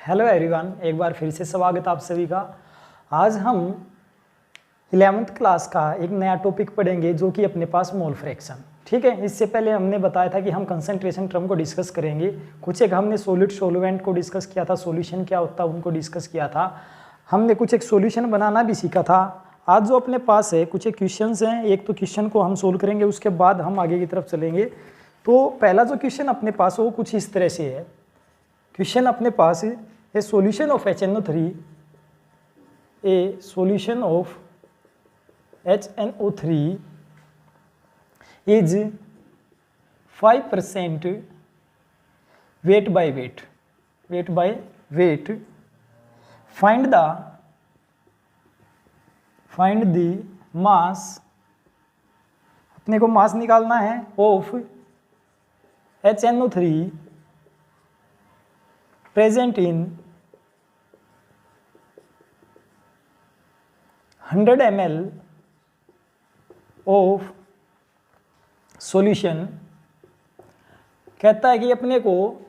Hello everyone, एक बार फिर से स्वागत आप सभी का। आज हम 11th क्लास का एक नया टॉपिक पढ़ेंगे जो कि अपने पास मोल फ्रैक्शन। ठीक है, इससे पहले हमने बताया था कि हम कंसंट्रेशन टर्म को डिस्कस करेंगे। कुछ एक हमने सॉलिड सॉल्वेंट को डिस्कस किया था, सॉल्यूशन क्या होता है उनको डिस्कस किया था। हमने कुछ एक सॉल्यूशन बनाना भी सीखा था। आज जो अपने पास है कुछ एक क्वेश्चंस हैं, एक तो क्वेश्चन को हम सोल्व करेंगे, उसके बाद हम आगे की तरफ चलेंगे। तो पहला जो क्वेश्चन अपने पास है वो कुछ इस तरह से है। क्वेश्चन अपने पास है ए solution of HNO3, A solution of HNO3 is 5% weight by weight. Find the mass, अपने को मास निकालना है of HNO3 present in 100 ml of solution. कहता है कि अपने को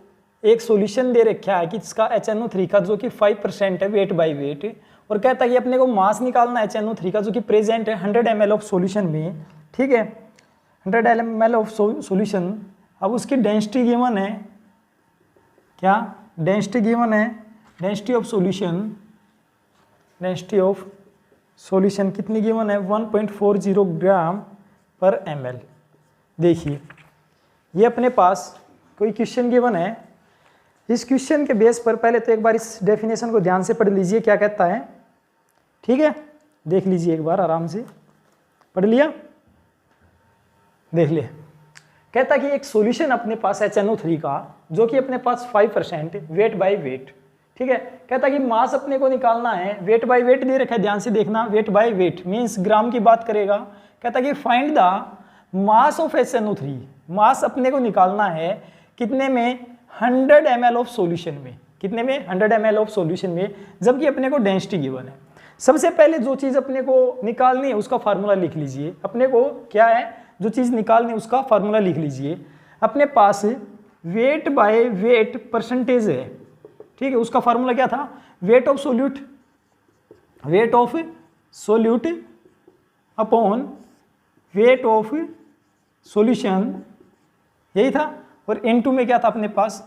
एक सॉल्यूशन दे रखा है कि इसका HNO3 का जो कि 5% है वेट बाय वेट, और कहता है कि अपने को मास निकालना है HNO3 का जो कि प्रेजेंट है 100 ml ऑफ सॉल्यूशन में। ठीक है, 100 ml ऑफ सॉल्यूशन। अब उसकी डेंसिटी गिवन है, क्या डेंसिटी गिवन है, डेंसिटी ऑफ सॉल्यूशन कितनी गिवन है 1.40 ग्राम पर ml। देखिए ये अपने पास कोई क्वेश्चन गिवन है। इस क्वेश्चन के बेस पर पहले तो एक बार इस डेफिनेशन को ध्यान से पढ़ लीजिए क्या कहता है। ठीक है, देख लीजिए एक बार आराम से। पढ़ लिया? देख ले। कहता है कि एक सॉल्यूशन अपने पास HNO3 का जो कि अपने पास 5% वेट बाय वेट। ठीक है, कहता है कि मास अपने को निकालना है, वेट बाय वेट दे रखा है, ध्यान से देखना, वेट बाय वेट मींस ग्राम की बात करेगा। कहता है कि find the mass of HNO3, मास अपने को निकालना है कितने में 100 ml ऑफ सॉल्यूशन में, कितने में 100 ml ऑफ सॉल्यूशन में, जबकि अपने को डेंसिटी गिवन है। सबसे पहले जो चीज अपने को निकालनी है उसका फार्मूला लिख लीजिए। अपने को क्या है, जो चीज निकालनी है उसका फार्मूला लिख लीजिए। अपने पास वेट बाय वेट परसेंटेज है। ठीक है, उसका फार्मूला क्या था, weight of solute upon weight of solution, यही था। और इनटू में क्या था अपने पास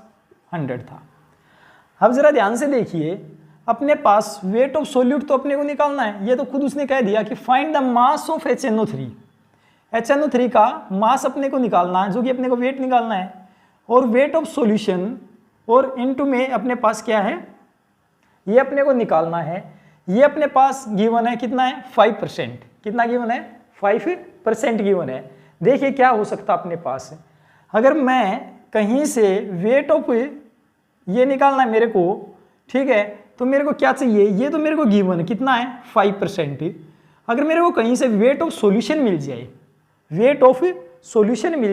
100 था। अब जरा ध्यान से देखिए, अपने पास वेट ऑफ सोल्यूट तो अपने को निकालना है, ये तो खुद उसने कह दिया कि find the mass of HNO3 का मास अपने को निकालना है जो कि अपने को वेट निकालना है, और वेट ऑफ सॉल्यूशन और इनटू में अपने पास क्या है, ये अपने को निकालना है। ये अपने पास गिवन है कितना है 5%, कितना गिवन है 5% गिवन है। देखिए क्या हो सकता अपने पास, अगर मैं कहीं से वेट ऑफ ये निकालना है मेरे को, ठीक है, तो मेरे को क्या चाहिए, ये तो मेरे को गिवन है कितना है 5%। अगर मेरे को कहीं से वेट ऑफ सॉल्यूशन मिल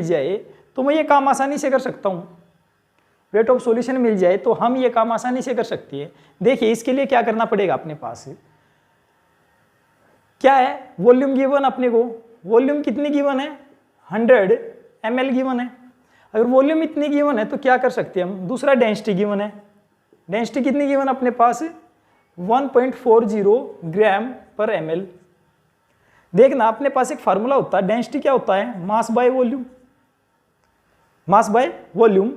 जाए, तो मैं ये काम आसानी से कर सकता हूँ। वेट ऑफ सॉल्यूशन मिल जाए तो हम ये काम आसानी से कर सकते हैं। देखिए इसके लिए क्या करना पड़ेगा, अपने पास क्या है, वॉल्यूम गिवन अपने को, वॉल्यूम कितनी गिवन है 100 ml गिवन है। अगर वॉल्यूम इतनी गिवन है तो क्या कर सकते हैं हम, दूसरा डेंसिटी गिवन है। डेंसिटी कितनी गिवन अपने पास 1.40 ग्राम पर ml। देखना अपने पास एक फार्मूला होता है, डेंसिटी क्या होता है, मास बाय वॉल्यूम।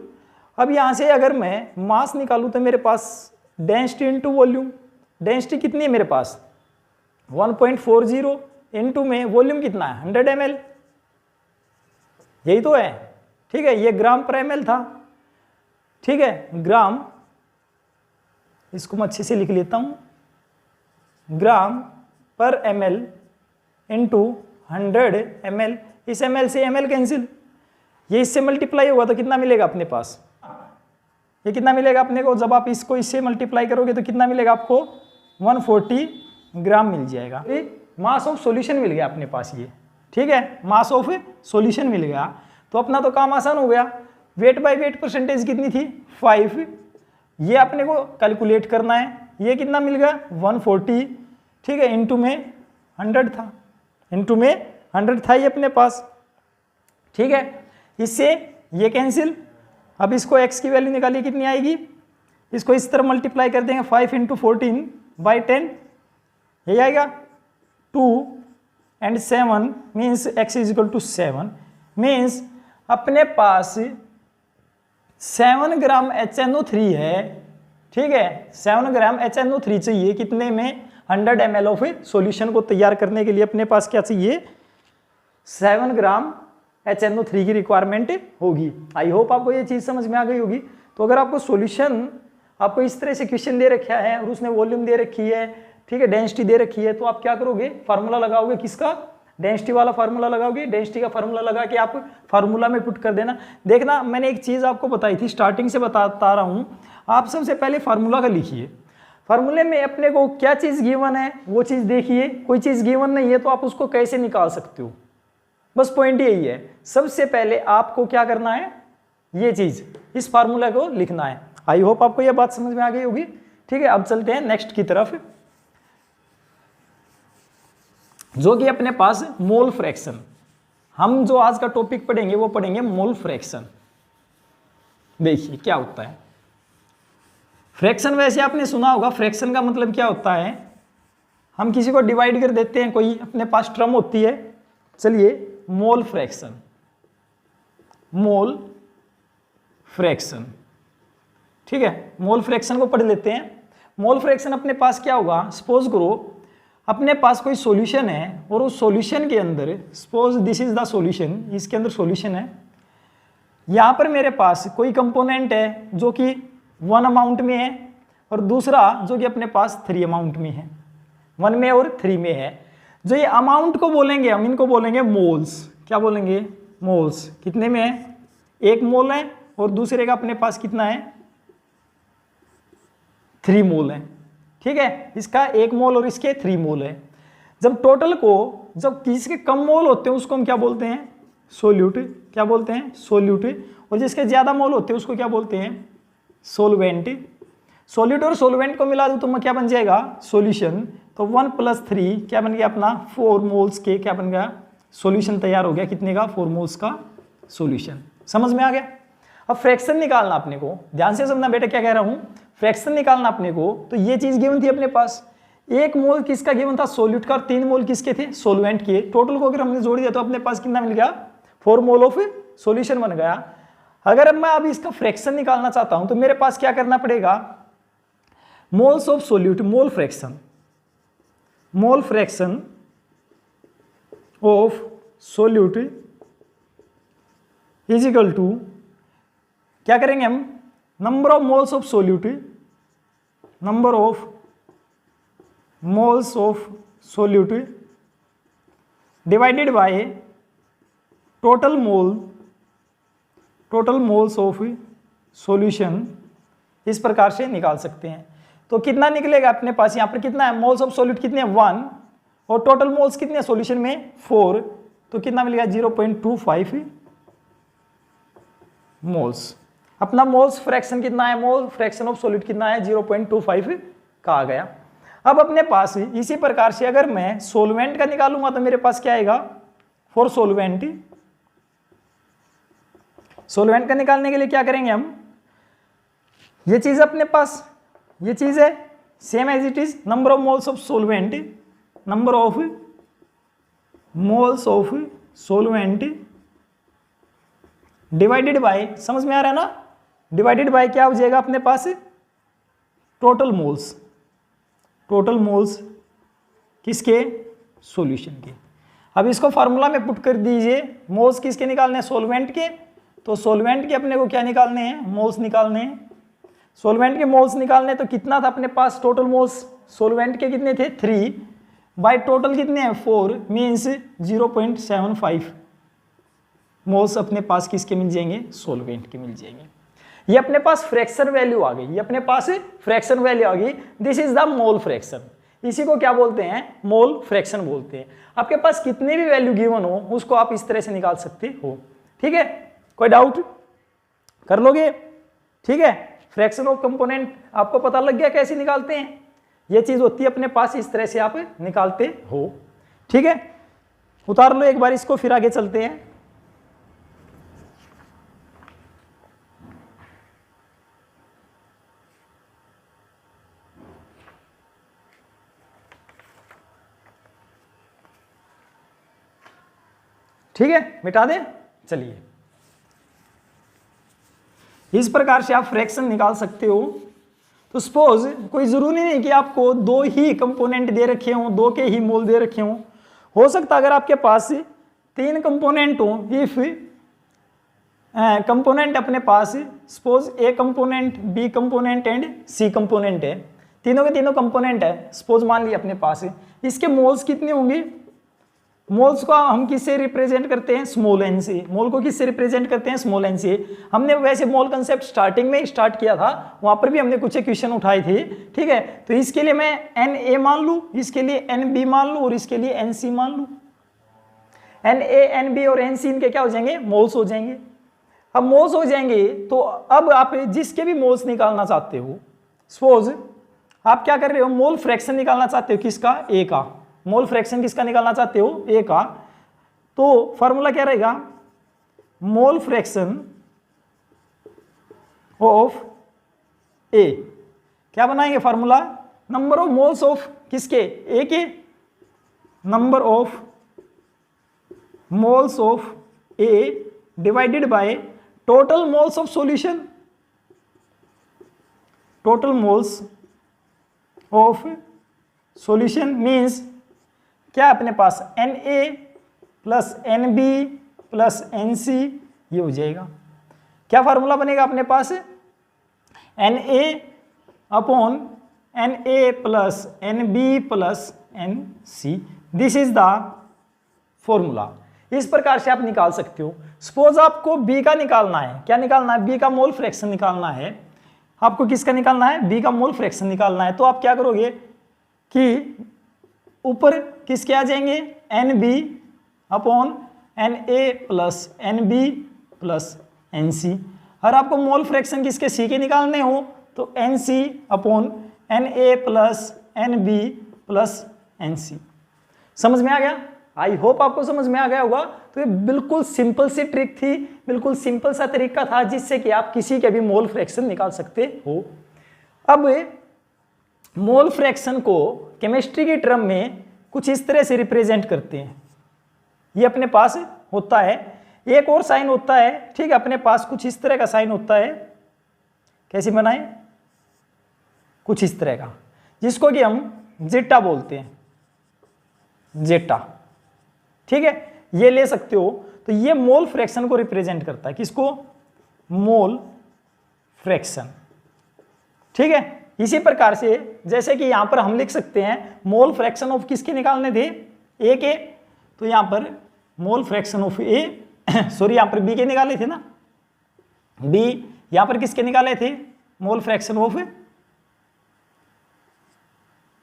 अब यहाँ से अगर मैं मास निकालूं तो मेरे पास डेंसिटी इंटू वॉल्यूम, डेंसिटी कितनी है मेरे पास 1.40 इंटू में वॉल्यूम कितना है 100 ml, यही तो है। ठीक है, ये ग्राम पर ml था। ठीक है, ग्राम, इसको मैं अच्छे से लिख लेता हूं, ग्राम पर ml इंटू 100 ml। इस ml से ml कैंसिल, ये इससे मल्टीप्लाई होगा तो कितना मिलेगा अपने पास, ये कितना मिलेगा अपने को, जब आप इसको इससे मल्टीप्लाई करोगे तो कितना मिलेगा आपको 140 ग्राम मिल जाएगा। मास ऑफ सॉल्यूशन मिल गया अपने पास ये। ठीक है, मास ऑफ सॉल्यूशन मिल गया तो अपना तो काम आसान हो गया। वेट बाय वेट परसेंटेज कितनी थी 5, ये अपने को कैलकुलेट करना है। ये कितना मिल गया 140। ठीक है, इनटू में 100 था, इनटू में 100 था ये अपने पास। ठीक है, इससे ये कैंसिल। अब इसको x की वैल्यू निकालिए, कितनी आएगी इसको इस तरह मल्टीप्लाई कर देंगे 5 × 14/10, यही आएगा 2 and 7 मीन्स x = 7 मीन्स अपने पास 7 ग्राम HNO3 है, ठीक है। 7 ग्राम HNO3 चाहिए कितने में, 100 ml ऑफ सॉल्यूशन को तैयार करने के लिए अपने पास क्या चाहिए, 7 ग्राम HNO3 की रिक्वायरमेंट होगी। आई होप आपको ये चीज समझ में आ गई होगी। तो अगर आपको सॉल्यूशन आपको इस तरह से क्वेश्चन दे रखा है और उसने वॉल्यूम दे रखी है, ठीक है, डेंसिटी दे रखी है, तो आप क्या करोगे, फार्मूला लगाओगे, किसका, डेंसिटी वाला फार्मूला लगाओगे। डेंसिटी का फार्मूला लगा के आप फार्मूला में पुट कर देना। देखना मैंने एक चीज आपको बताई थी, स्टार्टिंग से बताता रहा हूं, आप सबसे पहले फार्मूला का लिखिए। फार्मूले में अपने को क्या चीज गिवन है वो चीज देखिए, कोई चीज गिवन नहीं है तो आप उसको कैसे निकाल सकते हो, बस पॉइंट यही है। सबसे पहले आपको क्या करना है, ये चीज इस फार्मूला को लिखना है। आई होप आपको यह बात समझ में आ गई होगी, ठीक है। अब चलते हैं नेक्स्ट की तरफ, जो कि अपने पास मोल फ्रैक्शन। हम जो आज का टॉपिक पढ़ेंगे वो पढ़ेंगे मोल फ्रैक्शन। देखिए क्या होता है फ्रैक्शन। वैसे आपने सुना होगा फ्रैक्शन का मतलब क्या होता है, हम किसी को डिवाइड कर देते हैं, कोई अपने पास टर्म होती है। चलिए मोल फ्रैक्शन, मोल फ्रैक्शन, ठीक है, मोल फ्रैक्शन को पढ़ लेते हैं। मोल फ्रैक्शन अपने पास क्या होगा, सपोज करो अपने पास कोई सॉल्यूशन है और उस सॉल्यूशन के अंदर, suppose this is the solution, इसके अंदर सॉल्यूशन है, यहाँ पर मेरे पास कोई कंपोनेंट है जो कि 1 अमाउंट में है और दूसरा जो कि अपने पास 3 अमाउंट में है, 1 में और 3 में है। जो ये अमाउंट को बोलेंगे हम, इनको बोलेंगे मोल्स। क्या बोलेंगे, मोल्स। कितने में है, 1 मोल है और दूसरे का अपने पास कितना है, 3 मोल है, ठीक है। इसका 1 मोल और इसके 3 मोल है। जब टोटल को, जब किसी के कम मोल होते हैं उसको हम क्या बोलते हैं, सोल्यूट। क्या बोलते हैं, सोल्यूट। और जिसके ज्यादा मोल होते हैं उसको क्या बोलते हैं, सोलवेंट। सोल्यूट और सोलवेंट को मिला दूं तो क्या बन जाएगा, सॉल्यूशन। तो 1 + 3 क्या बन गया अपना, 4 मोल्स के क्या बन गया, सॉल्यूशन तैयार हो गया। कितने का, 4 मोल्स का सॉल्यूशन। समझ में आ गया। अब फ्रैक्शन निकालना अपने को, ध्यान से समझना बेटा क्या कह रहा हूं, फ्रैक्शन निकालना अपने को। तो ये चीज गिवन थी अपने पास, 1 मोल किसका गिवन था, सोल्यूट का, और 3 मोल किसके थे, सोलवेंट के। टोटल को अगर हमने जोड़ दिया तो अपने पास कितना मिल गया, 4 मोल ऑफ सॉल्यूशन बन गया। अगर मैं अब इसका फ्रैक्शन निकालना चाहता हूं तो मेरे पास क्या करना पड़ेगा, moles of solute, mole fraction, mole fraction of solute is equal to, क्या करेंगे हम, number of moles of solute, number of moles of solute divided by total mole, total moles of solution. इस प्रकार से निकाल सकते हैं। तो कितना निकलेगा अपने पास, यहाँ पर कितना है, मोल्स ऑफ सोल्यूट कितने हैं, 1, और टोटल मोल्स कितने हैं सॉल्यूशन में, 4। तो कितना मिलेगा, 0.25 मोल्स। अपना मोल्स फ्रैक्शन कितना है, मोल फ्रैक्शन ऑफ सॉल्यूट कितना है, 0.25 का आ गया। अब अपने पास इसी प्रकार से अगर मैं सोलवेंट का निकालूंगा तो मेरे पास क्या आएगा, फॉर सोलवेंट, सोलवेंट का निकालने के लिए क्या करेंगे हम, ये चीज अपने पास, ये चीज है same as it is, number of moles of solvent, number of moles of solvent divided by, समझ में आ रहा है ना, डिवाइडेड बाय क्या हो जाएगा अपने पास, टोटल मोल्स, टोटल मोल्स किसके, सॉल्यूशन के। अब इसको फार्मूला में पुट कर दीजिए, मोल्स किसके निकालने हैं, सोलवेंट के। तो सोलवेंट के अपने को क्या निकालने हैं, मोल्स निकालने हैं। सोलवेंट के मोल्स निकालने तो कितना था अपने पास, टोटल मोल्स सोलवेंट के कितने थे, 3 बाय टोटल कितने हैं, 4 मीन्स 0.75 मोल्स अपने पास किसके मिल जाएंगे, सोलवेंट के मिल जाएंगे। ये अपने पास फ्रैक्शन वैल्यू आ गई, ये अपने पास फ्रैक्शन वैल्यू आ गई। This is the mole fraction. इसी को क्या बोलते हैं, मोल फ्रैक्शन बोलते हैं। आपके पास कितने भी वैल्यू गिवन हो उसको आप इस तरह से निकाल सकते हो, ठीक है। कोई डाउट कर लोगे, ठीक है। फ्रैक्शन ऑफ कंपोनेंट आपको पता लग गया कैसे निकालते हैं, ये चीज होती है अपने पास, इस तरह से आप निकालते हो, ठीक है। उतार लो एक बार इसको, फिर आगे चलते हैं। ठीक है, मिटा दें। चलिए, इस प्रकार से आप फ्रैक्शन निकाल सकते हो। तो सपोज कोई जरूरी नहीं कि आपको दो ही कंपोनेंट दे रखे हों, दो के ही मोल दे रखे हों। हो सकता अगर आपके पास तीन कंपोनेंट हों, इफ कंपोनेंट अपने पास suppose a component, B component and C component है, तीनों के तीनों कंपोनेंट है, सपोज मान लिया अपने पास है। इसके मोल्स कितने होंगे? मोल्स को हम किससे रिप्रेजेंट करते हैं? स्मॉल एन से। मोल को किससे रिप्रेजेंट करते हैं? स्मॉल एन से। हमने वैसे मोल कंसेप्ट स्टार्टिंग में स्टार्ट किया था, वहां पर भी हमने कुछ क्वेश्चन उठाए थे, ठीक है। तो इसके लिए मैं एन ए मान लूँ, इसके लिए एन बी मान लूँ और इसके लिए एन सी मान लूँ। एन ए, एन बी और एन सी इनके क्या हो जाएंगे? मोल्स हो जाएंगे। अब मोल्स हो जाएंगे तो अब आप जिसके भी मोल्स निकालना चाहते हो, सपोज आप क्या कर रहे हो? मोल फ्रैक्शन निकालना चाहते हो, किसका? ए का। मोल फ्रैक्शन किसका निकालना चाहते हो? ए का। तो फॉर्मूला क्या रहेगा? Mole fraction of A. क्या बनाएंगे formula? Number of moles of किसके? ए के। Number of moles of A divided by total moles of solution. Total moles of solution means क्या अपने पास? N A plus N B plus N C, ये हो जाएगा। क्या फार्मूला बनेगा अपने पास? N A upon N A plus N B plus N C, this is the formula. इस प्रकार से आप निकाल सकते हो। सपोज आपको बी का निकालना है। क्या निकालना है? बी का मोल फ्रैक्शन निकालना है। आपको किसका निकालना है? बी का मोल फ्रैक्शन निकालना है। तो आप क्या करोगे कि ऊपर किसके आ जाएंगे? N B upon N A plus N B plus N C. और आपको मोल फ्रैक्शन किसके? सी के निकालने हो तो N C upon N A plus N B plus N C. समझ में आ गया? आई होप आपको समझ में आ गया होगा। तो ये बिल्कुल सिंपल सी ट्रिक थी, बिल्कुल सिंपल सा तरीका था जिससे कि आप किसी के भी मोल फ्रैक्शन निकाल सकते हो। अब मोल फ्रैक्शन को केमिस्ट्री की टर्म में कुछ इस तरह से रिप्रेजेंट करते हैं। ये अपने पास होता है, एक और साइन होता है, ठीक है, अपने पास कुछ इस तरह का साइन होता है। कैसे बनाए? कुछ इस तरह का, जिसको कि हम जेटा बोलते हैं, जेटा, ठीक है, ये ले सकते हो। तो ये मोल फ्रैक्शन को रिप्रेजेंट करता है। किसको? मोल फ्रैक्शन, ठीक है। इसी प्रकार से जैसे कि यहां पर हम लिख सकते हैं मोल फ्रैक्शन ऑफ किसके निकालने थे? ए के। तो यहां पर मोल फ्रैक्शन ऑफ ए, सॉरी यहां पर बी के निकाले थे ना, बी। यहां पर किसके निकाले थे? मोल फ्रैक्शन ऑफ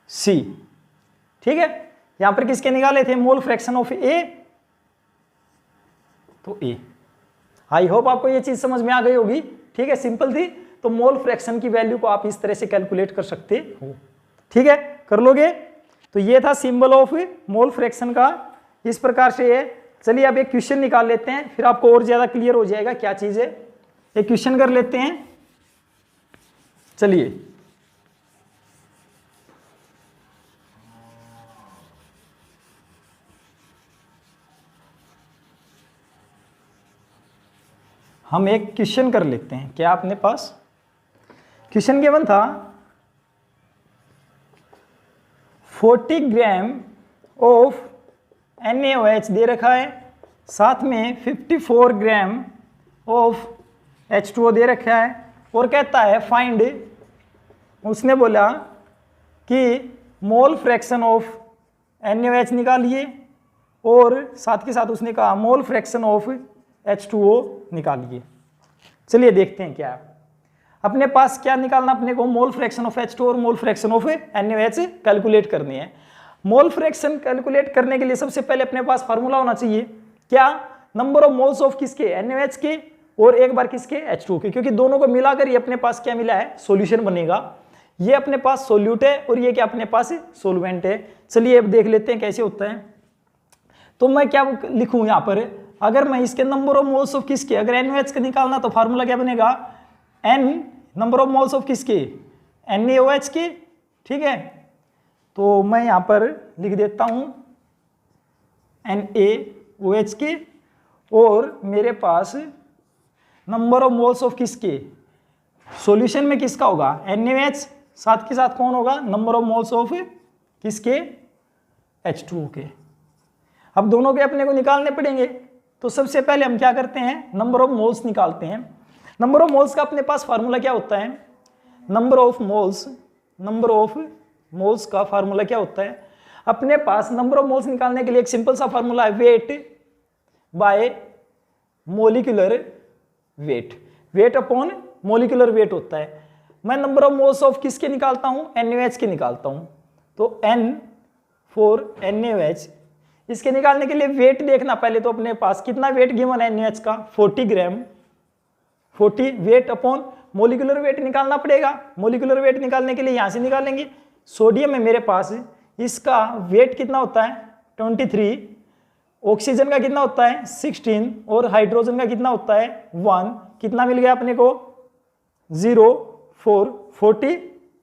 सी, ठीक है। यहां पर किसके निकाले थे? मोल फ्रैक्शन ऑफ ए, तो ए। आई होप आपको ये चीज समझ में आ गई होगी, ठीक है, सिंपल थी। तो मोल फ्रैक्शन की वैल्यू को आप इस तरह से कैलकुलेट कर सकते हो, ठीक है, कर लोगे। तो ये था सिंबल ऑफ मोल फ्रैक्शन का, इस प्रकार से है। चलिए अब एक क्वेश्चन निकाल लेते हैं, फिर आपको और ज्यादा क्लियर हो जाएगा क्या चीज है। एक क्वेश्चन कर लेते हैं। चलिए, हम एक क्वेश्चन कर लेते हैं। क्या अपने पास क्वेश्चन गिवन था 40 ग्राम ऑफ NaOH दे रखा है, साथ में 54 ग्राम ऑफ H2O दे रखा है, और कहता है फाइंड, उसने बोला कि मोल फ्रैक्शन ऑफ NaOH निकालिए, और साथ के साथ उसने कहा मोल फ्रैक्शन ऑफ H2O निकालिए। चलिए देखते हैं क्या है अपने पास। क्या निकालना अपने को? मोल फ्रैक्शन ऑफ H2O और मोल फ्रैक्शन ऑफ NaOH कैलकुलेट करनी है। मोल फ्रैक्शन कैलकुलेट करने के लिए सबसे पहले अपने पास फार्मूला होना चाहिए। क्या? नंबर ऑफ मोल्स ऑफ किसके? NaOH के, और एक बार किसके? H2O के, क्योंकि दोनों को मिलाकर ये अपने पास क्या मिला है? सॉल्यूशन बनेगा। ये अपने पास सोल्यूट है और ये क्या अपने पास सोलवेंट है। चलिए अब देख लेते हैं कैसे होता है। तो मैं क्या लिखूं यहां पर? अगर मैं इसके नंबर ऑफ मोल्स ऑफ किसके, अगर NaOH का निकालना तो फार्मूला क्या बनेगा? N number of moles of किसके? NaOH के, ठीक है। तो मैं यहां पर लिख देता हूं NaOH के और मेरे पास नंबर ऑफ मोल्स ऑफ किसके, सॉल्यूशन में किसका होगा, NaOH, साथ के साथ कौन होगा, नंबर ऑफ मोल्स ऑफ किसके, H2O के। अब दोनों के अपने को निकालने पड़ेंगे, तो सबसे पहले हम क्या करते हैं, नंबर ऑफ मोल्स निकालते हैं। नंबर ऑफ मोल्स का अपने पास फार्मूला क्या होता है, नंबर ऑफ मोल्स का फार्मूला क्या होता है अपने पास, नंबर ऑफ मोल्स निकालने के लिए एक सिंपल सा फार्मूला है, wait by molecular wait upon molecular wait होता है। मैं नंबर ऑफ मोल्स ऑफ किसके निकालता हूं, NaOH के निकालता हूं, तो N फॉर NaOH। इसके निकालने के लिए वेट देखना पहले, तो अपने पास कितना वेट गिवन है NaOH का, 40 ग्राम, 40 वेट अपॉन मोलिकुलर वेट निकालना पड़ेगा। मोलिकुलर वेट निकालने के लिए यहां से निकालेंगे, सोडियम है मेरे पास, इसका वेट कितना होता है 23, ऑक्सीजन का कितना होता है 16 और हाइड्रोजन का कितना होता है 1, कितना मिल गया अपने को 40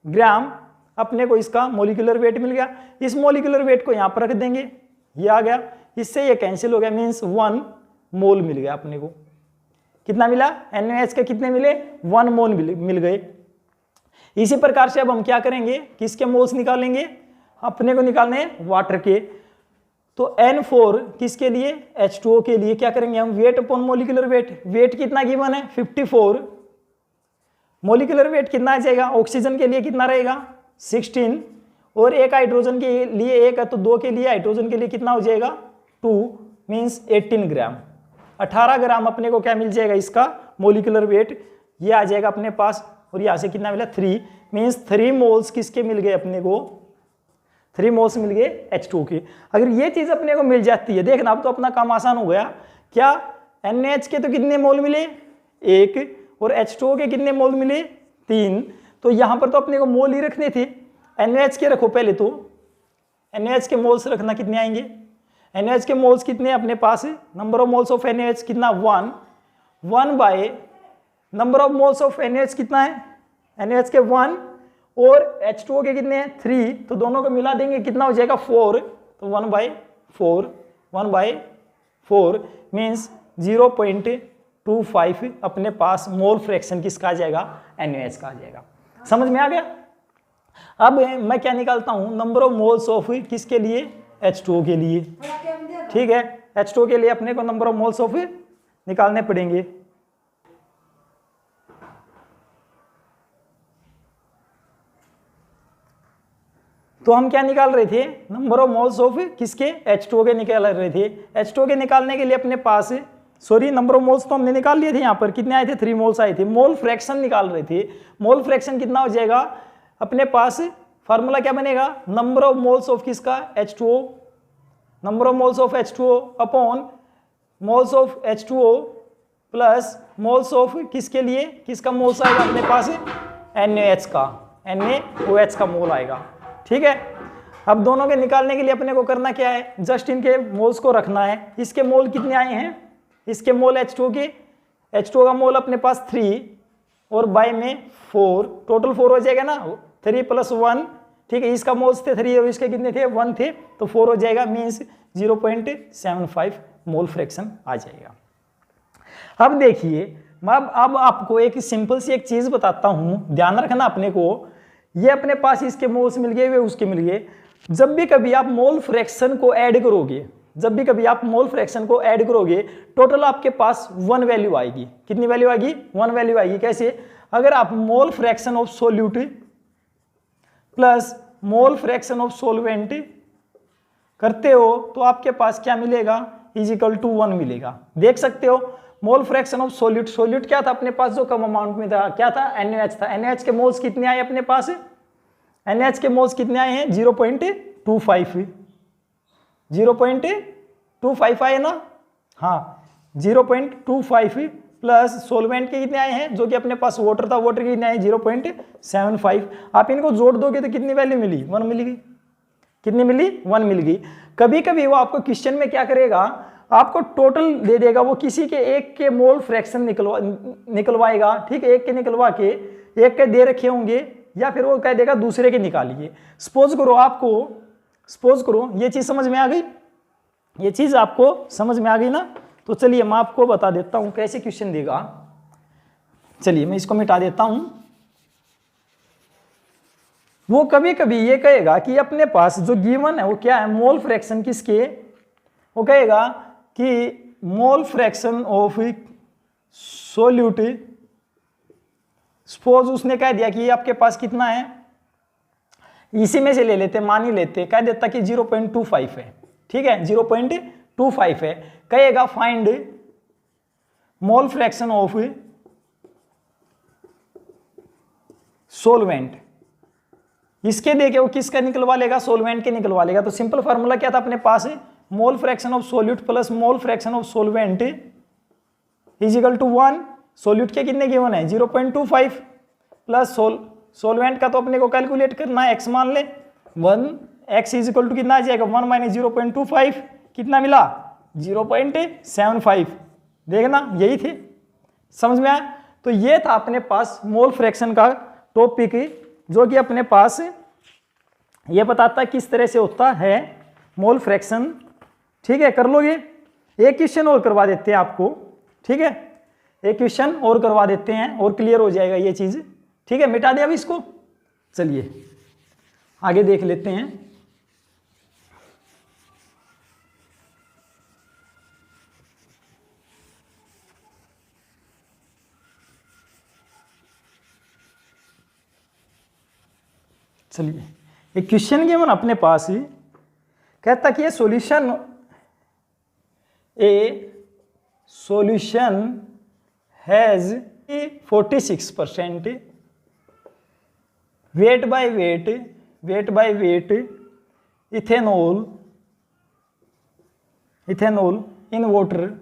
ग्राम अपने को इसका मोलिकुलर वेट मिल गया। इस मोलिकुलर वेट को यहाँ पर रख देंगे, ये आ गया, इससे ये कैंसिल हो गया, मीन्स 1 मोल मिल गया अपने को। कितना मिला, NaOH के कितने मिले, 1 मोल मिल गए। इसी प्रकार से अब हम क्या करेंगे, किसके मोल्स निकालेंगे, अपने को निकालने वाटर के, तो N4 किसके लिए, H2O के लिए क्या करेंगे हम, weight upon molecular weight. Weight कितना गिवन है 54, मोलिकुलर वेट कितना आ जाएगा, ऑक्सीजन के लिए कितना रहेगा 16 और एक हाइड्रोजन के लिए एक है, तो 2 के लिए हाइड्रोजन के लिए कितना हो जाएगा 2, मीन्स 18 ग्राम, 18 ग्राम अपने को क्या मिल जाएगा इसका मोलिकुलर वेट, ये आ जाएगा अपने पास। और यहाँ से कितना मिला 3, मीन्स 3 मोल्स किसके मिल गए अपने को, 3 मोल्स मिल गए H2O के। अगर ये चीज अपने को मिल जाती है, देखना अब तो अपना काम आसान हो गया। क्या NaOH के तो कितने मोल मिले 1 और H2O के कितने मोल मिले 3, तो यहां पर तो अपने को मोल ही रखने थे। NaOH के रखो पहले, तो NaOH के मोल्स रखना कितने आएंगे, NaOH के मोल्स कितने अपने पास, number of moles of NaOH कितना 1 by number of moles of NaOH कितना है, NaOH के 1 और H2O के कितने हैं 3, तो दोनों को मिला देंगे कितना हो जाएगा 4, तो 1 बाय 4 मीन्स 0.25 अपने पास मोल फ्रैक्शन किसका आ जाएगा, NaOH का आ जाएगा। समझ में आ गया। अब मैं क्या निकालता हूं, नंबर ऑफ मोल्स ऑफ किसके लिए, H2O के लिए, ठीक है। H2O के लिए अपने को नंबर ऑफ मोल्स ऑफ निकालने पड़ेंगे। तो हम क्या निकाल रहे थे, नंबर ऑफ मोल्स ऑफ किसके, H2O के निकाल रहे थे। H2O के निकालने के लिए अपने पास, सॉरी नंबर ऑफ मोल्स तो हमने निकाल लिए थे, यहाँ पर कितने आए थे 3 मोल्स आए थे। मोल फ्रैक्शन निकाल रहे थे, मोल फ्रैक्शन कितना हो जाएगा अपने पास, फार्मूला क्या बनेगा, नंबर ऑफ मोल्स ऑफ किसका H2O, number of moles of H2O upon moles of H2O plus moles of किसके लिए, किसका मोल्स आएगा अपने पास NaOH का मोल आएगा, ठीक है। अब दोनों के निकालने के लिए अपने को करना क्या है, जस्ट इनके मोल्स को रखना है। इसके मोल कितने आए हैं, इसके मोल H2O के, H2O का मोल अपने पास 3 और बाय में 4, टोटल 4 हो जाएगा ना, 3 + 1, ठीक है। इसका मोल्स थे 3 और इसके कितने थे 1 थे, तो 4 हो जाएगा, मीन्स 0.75 मोल फ्रैक्शन आ जाएगा। अब देखिए, मैं अब आपको एक सिंपल सी एक चीज बताता हूं, ध्यान रखना अपने को, ये अपने पास इसके मोल्स मिल गए, वे उसके मिल गए। जब भी कभी आप मोल फ्रैक्शन को ऐड करोगे, जब भी कभी आप मोल फ्रैक्शन को ऐड करोगे, टोटल आपके पास 1 वैल्यू आएगी। कितनी वैल्यू आएगी, 1 वैल्यू आएगी। कैसे, अगर आप मोल fraction of solute plus mole fraction of solvent करते हो, तो आपके पास क्या मिलेगा, =1 मिलेगा। देख सकते हो, मोल फ्रैक्शन ऑफ सोल्यूट, सोल्यूट क्या था अपने पास जो कम अमाउंट में था, क्या था NaOH था। NaOH के मोल्स कितने आए अपने पास, NaOH के मोल्स कितने आए हैं 0.25 आए ना, हाँ 0.25 प्लस सोलवेंट के कितने आए हैं, जो कि अपने पास वाटर था, वाटर के कितने आए 0.75। आप इनको जोड़ दोगे तो कितनी वैल्यू मिली, 1 मिल गई। कितनी मिली, 1 मिल गई। कभी कभी वो आपको क्वेश्चन में क्या करेगा, आपको टोटल दे देगा, वो किसी के एक के मोल फ्रैक्शन निकलवाएगा, ठीक है, एक के निकलवा के एक के दे रखे होंगे, या फिर वो कह देगा दूसरे के निकालिए। सपोज करो ये चीज समझ में आ गई, ये चीज आपको समझ में आ गई ना। तो चलिए मैं आपको बता देता हूं कैसे क्वेश्चन देगा। चलिए मैं इसको मिटा देता हूं। वो कभी कभी ये कहेगा कि अपने पास जो गिवन है वो क्या है, मोल फ्रैक्शन किसके, वो कहेगा कि मोल फ्रैक्शन ऑफ सोल्यूट, सपोज उसने कह दिया कि ये आपके पास कितना है, इसी में से ले लेते, मान ही लेते, कह देता कि 0.25 है, ठीक है 0.25 है, कहेगा find mole fraction of solvent. इसके देके वो किसका निकलवा लेगा, सोलवेंट के निकलवा लेगा। तो सिंपल फार्मूला क्या था अपने पास, mole fraction of solute plus mole fraction of solvent is equal to 1। Solute के कितने गिवन है 0.25 प्लस सोलवेंट का तो अपने को कैलकुलेट करना है, x मान ले 1, x इज इक्वल टू कितना आ जाएगा 1 माइनस 0.25, कितना मिला 0.75। देखना यही थे, समझ में आया। तो ये था अपने पास मोल फ्रैक्शन का टॉपिक, जो कि अपने पास ये बताता है किस तरह से होता है मोल फ्रैक्शन। ठीक है, कर लोगे। एक क्वेश्चन और करवा देते हैं आपको, ठीक है, एक क्वेश्चन और करवा देते हैं और क्लियर हो जाएगा ये चीज। ठीक है, मिटा दिया अभी इसको। चलिए आगे देख लेते हैं। चलिए एक क्वेश्चन गिवन अपने पास ही, कहता कि ये solution has 46% weight by weight ethanol in water,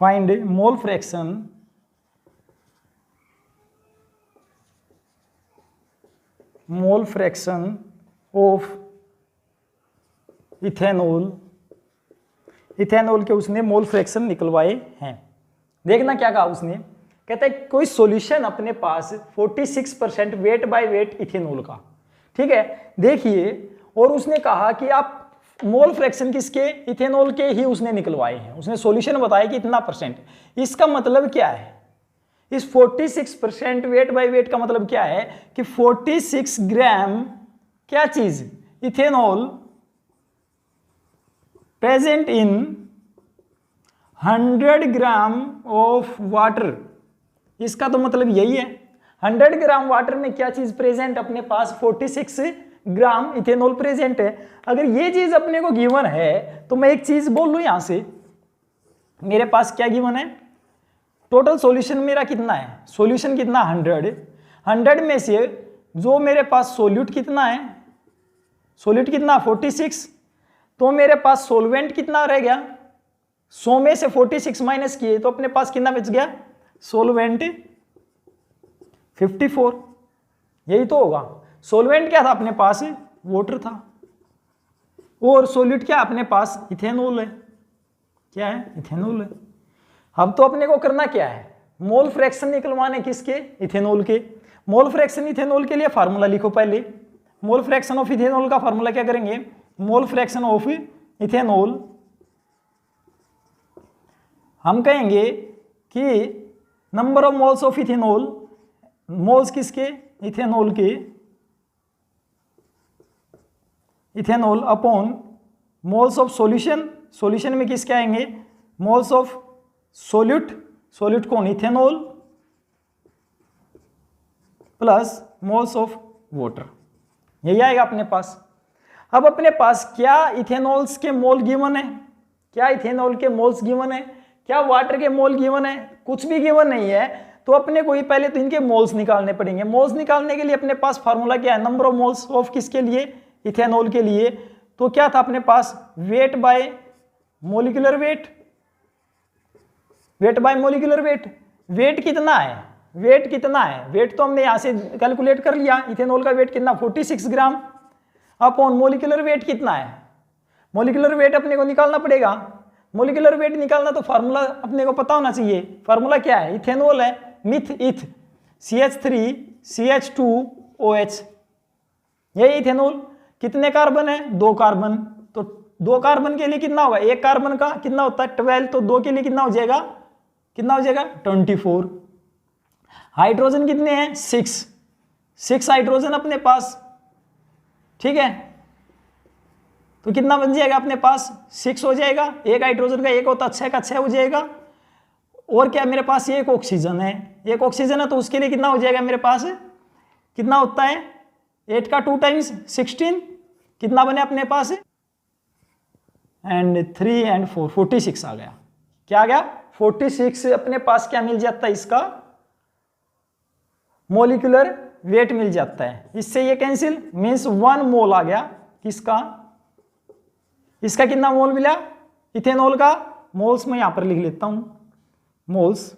find mole fraction of ethanol के उसने मोल फ्रैक्शन निकलवाए हैं। देखना क्या कहा उसने, कहता है कोई सॉल्यूशन अपने पास 46% वेट बाय वेट इथेनॉल का, ठीक है। देखिए, और उसने कहा कि आप मोल फ्रैक्शन किसके, इथेनॉल के ही उसने निकलवाए हैं। उसने सॉल्यूशन बताया कि इतना परसेंट। इसका मतलब क्या है, इस 46% वेट बाय वेट का मतलब क्या है कि 46 ग्राम क्या चीज, ethanol present in 100 gram of water. इसका तो मतलब यही है, 100 ग्राम वाटर में क्या चीज प्रेजेंट, अपने पास 46 ग्राम इथेनॉल प्रेजेंट है। अगर ये चीज अपने को गिवन है तो मैं एक चीज बोल लूं यहां से, मेरे पास क्या गिवन है, टोटल सॉल्यूशन मेरा कितना है, सॉल्यूशन कितना 100 में से जो मेरे पास सोल्यूट कितना है, सोल्यूट कितना 46, तो मेरे पास सोलवेंट कितना रह गया, 100 में से 46 माइनस किए तो अपने पास कितना बच गया, सोलवेंट 54। यही तो होगा। सोलवेंट क्या था अपने पास, वाटर था, और सोल्यूट क्या अपने पास इथेनॉल है। क्या है, इथेनॉल है। अब तो अपने को करना क्या है, मोल फ्रैक्शन निकलवाने किसके, इथेनॉल के। मोल फ्रैक्शन इथेनॉल के लिए फार्मूला लिखो पहले। मोल फ्रैक्शन ऑफ इथेनॉल का फार्मूला क्या करेंगे, मोल फ्रैक्शन ऑफ इथेनॉल हम कहेंगे कि number of moles of ethanol, moles किसके, इथेनॉल के, ethanol upon moles of solution, solution में किसके आएंगे, मोल्स ऑफ सोल्यूट, सोल्यूट कौन, ethanol plus moles of water, यही आएगा अपने पास। अब अपने पास क्या इथेनॉल्स के मोल गिवन है, क्या इथेनॉल के मोल्स गिवन है, क्या वाटर के मोल गिवन है, कुछ भी गिवन नहीं है। तो अपने को ही पहले तो इनके मोल्स निकालने पड़ेंगे। मोल्स निकालने के लिए अपने पास फार्मूला क्या है, नंबर ऑफ मोल्स ऑफ किसके लिए, इथेनॉल के लिए। तो क्या था अपने पास, weight by molecular weight, weight by molecular weight. Weight कितना है, वेट कितना है, वेट तो हमने यहां से कैलकुलेट कर लिया, इथेनॉल का वेट कितना 46 ग्राम, अपॉन मोलिकुलर वेट कितना है, मोलिकुलर वेट अपने को निकालना पड़ेगा। मोलिकुलर वेट निकालना तो फार्मूला अपने को पता होना चाहिए। फार्मूला क्या है, इथेनॉल है मिथ इथ CH3CH2OH, ये इथेनॉल कितने कार्बन है, 2 कार्बन, तो 2 कार्बन के लिए कितना होगा, 1 कार्बन का कितना होता है 12, तो 2 के लिए कितना हो जाएगा, 24। हाइड्रोजन कितने हैं, 6 हाइड्रोजन अपने पास, ठीक है, तो कितना बन जाएगा अपने पास, 6 हो जाएगा। एक हाइड्रोजन का 1 होता 6 का 6 हो जाएगा। और क्या मेरे पास एक ऑक्सीजन है, एक ऑक्सीजन है, तो उसके लिए कितना हो जाएगा मेरे पास, कितना होता है 8 का 2 टाइम्स 16, कितना बने अपने पास, एंड 3 and 4 46 आ गया। क्या आ गया, 46 अपने पास क्या मिल जाता है, इसका मोलिकुलर वेट मिल जाता है। इससे ये कैंसिल, मीन्स 1 मोल आ गया किसका, इसका कितना मोल मिला इथेनॉल का, मोल्स में यहां पर लिख लेता हूं, मोल्स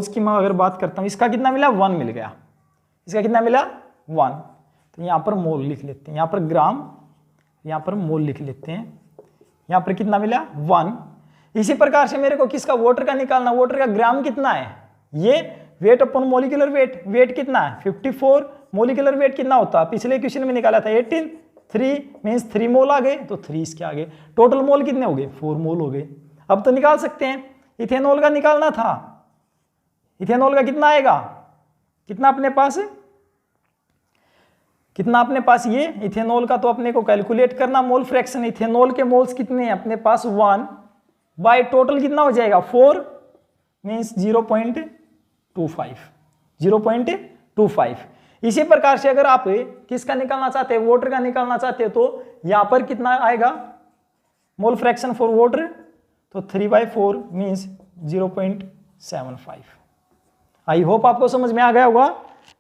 की मैं अगर बात करता हूं, इसका कितना मिला 1 मिल गया, इसका कितना मिला 1, तो यहां पर मोल लिख लेते हैं, यहां पर ग्राम, यहां पर मोल लिख लेते हैं, यहां पर कितना मिला 1। इसी प्रकार से मेरे को किसका, वाटर का निकालना, वाटर का ग्राम कितना है, ये weight upon molecular weight, weight कितना है 54, मोलिकुलर वेट कितना होता है, पिछले क्वेश्चन में निकाला था 18, 3 मीन्स 3 मोल आ गए, तो 3 इसके आगे, टोटल मोल कितने हो गए 4 मोल हो गए। अब तो निकाल सकते हैं, इथेनॉल का निकालना था, इथेनॉल का कितना आएगा, कितना अपने पास है, कितना अपने पास, ये इथेनॉल का तो अपने को कैलकुलेट करना, मोल फ्रैक्शन, इथेनॉल के मोल्स कितने हैं अपने पास 1 बाय टोटल कितना हो जाएगा 4 मीन्स 0.25। इसी प्रकार से अगर आप किसका निकालना चाहते हैं, वाटर का निकालना चाहते हैं, तो यहां पर कितना आएगा मोल फ्रैक्शन फॉर वाटर, तो 3/4 मीन्स 0.75। आई होप आपको समझ में आ गया होगा।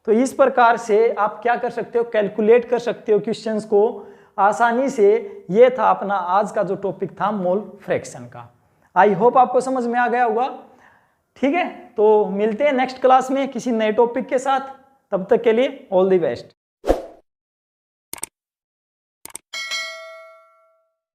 तो इस प्रकार से आप क्या कर सकते हो, कैलकुलेट कर सकते हो क्वेश्चंस को आसानी से। ये था अपना आज का जो टॉपिक था मोल फ्रैक्शन का। आई होप आपको समझ में आ गया होगा। ठीक है, तो मिलते हैं नेक्स्ट क्लास में किसी नए टॉपिक के साथ। तब तक के लिए ऑल द बेस्ट।